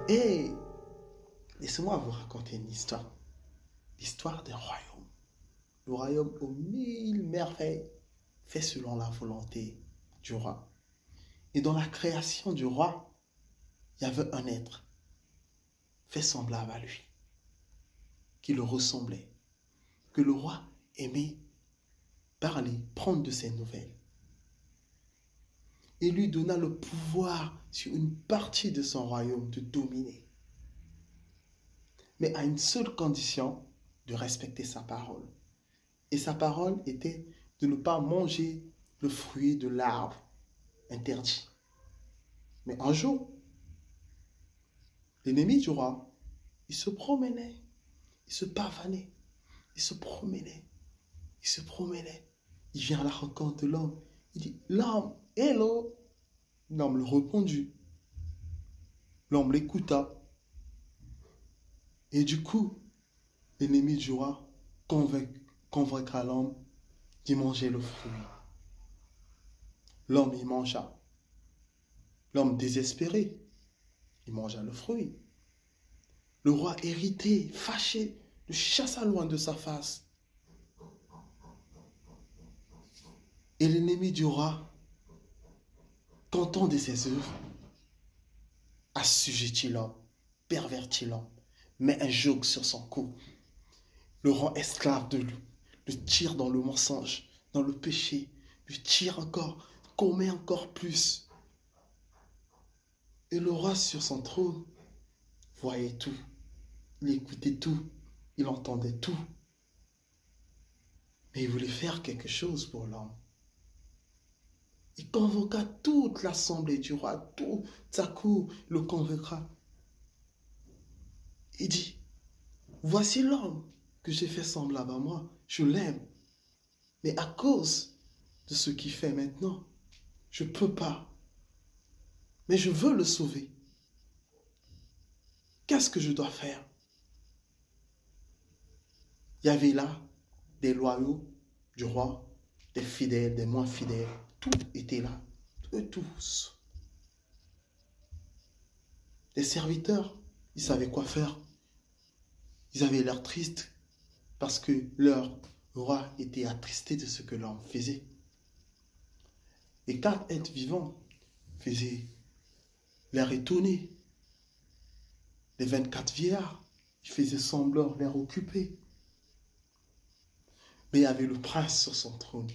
Et laissez-moi vous raconter une histoire. L'histoire d'un royaume. Le royaume aux 1000 merveilles fait selon la volonté du roi. Et dans la création du roi, il y avait un être fait semblable à lui, qui le ressemblait, que le roi aimait parler, prendre de ses nouvelles. Et lui donna le pouvoir sur une partie de son royaume de dominer. Mais à une seule condition, de respecter sa parole. Et sa parole était de ne pas manger le fruit de l'arbre interdit. Mais un jour, l'ennemi du roi, il se promenait, il se pavanait, il se promenait, il se promenait. Il vient à la rencontre de l'homme. Il dit, l'homme, hello. L'homme le répondit. L'homme l'écouta. Et du coup, l'ennemi du roi convaincra l'homme d'y manger le fruit. L'homme y mangea. L'homme désespéré, il mangea le fruit. Le roi irrité, fâché, le chassa loin de sa face. Et l'ennemi du roi, content de ses œuvres, assujettit l'homme, pervertit l'homme, met un joug sur son cou, le rend esclave de lui, le tire dans le mensonge, dans le péché, lui tire encore, commet encore plus. Et le roi sur son trône voyait tout, il écoutait tout, il entendait tout. Mais il voulait faire quelque chose pour l'homme. Il convoqua toute l'assemblée du roi, toute sa cour le convoqua. Il dit, voici l'homme que j'ai fait semblable à moi, je l'aime. Mais à cause de ce qu'il fait maintenant, je ne peux pas. Mais je veux le sauver. Qu'est-ce que je dois faire? Il y avait là des loyaux du roi, des fidèles, des moins fidèles. Tout était là. Eux tous. Les serviteurs, ils savaient quoi faire. Ils avaient l'air tristes parce que leur roi était attristé de ce que l'homme faisait. Et 4 êtres vivants faisaient l'air étonné. Les 24 vieillards, ils faisaient semblant l'air occupé. Mais il y avait le prince sur son trône.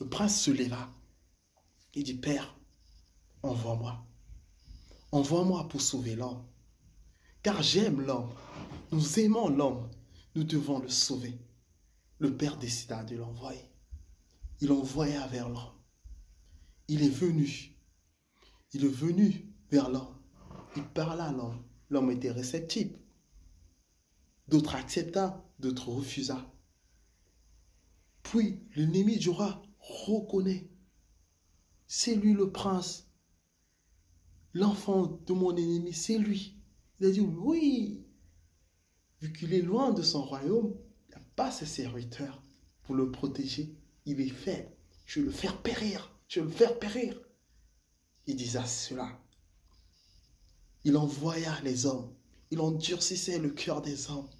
Le prince se leva. Il dit, Père, envoie-moi. Envoie-moi pour sauver l'homme. Car j'aime l'homme. Nous aimons l'homme. Nous devons le sauver. Le Père décida de l'envoyer. Il envoya vers l'homme. Il est venu. Il est venu vers l'homme. Il parla à l'homme. L'homme était réceptif. D'autres accepta, d'autres refusa. Puis l'ennemi du roi reconnaît. C'est lui le prince. L'enfant de mon ennemi, c'est lui. Il a dit oui. Vu qu'il est loin de son royaume, il n'y a pas ses serviteurs pour le protéger. Il est faible. Je vais le faire périr. Je vais le faire périr. Il disait cela. Il envoya les hommes. Il endurcissait le cœur des hommes.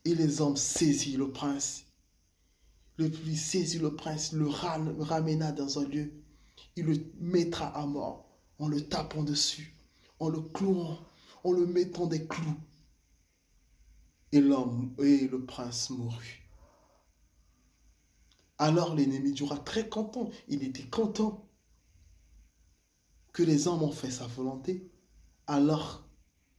Et les hommes saisirent le prince. Il saisit le prince, le ramena dans un lieu. Il le mettra à mort en le tapant dessus, en le clouant, en le mettant des clous. Et le prince mourut. Alors l'ennemi du roi, très content, il était content que les hommes ont fait sa volonté, alors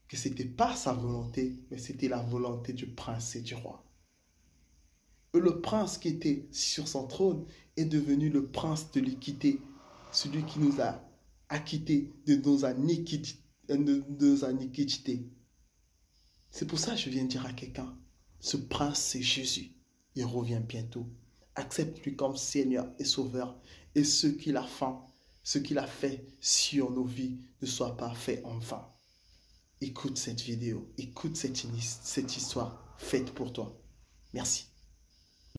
que ce n'était pas sa volonté, mais c'était la volonté du prince et du roi. Et le prince qui était sur son trône est devenu le prince de l'équité, celui qui nous a acquittés de nos iniquités. C'est pour ça que je viens dire à quelqu'un, ce prince c'est Jésus, il revient bientôt. Accepte-lui comme Seigneur et Sauveur, et ce qu'il a fait sur nos vies ne soit pas fait en vain. Écoute cette vidéo, écoute cette histoire faite pour toi. Merci.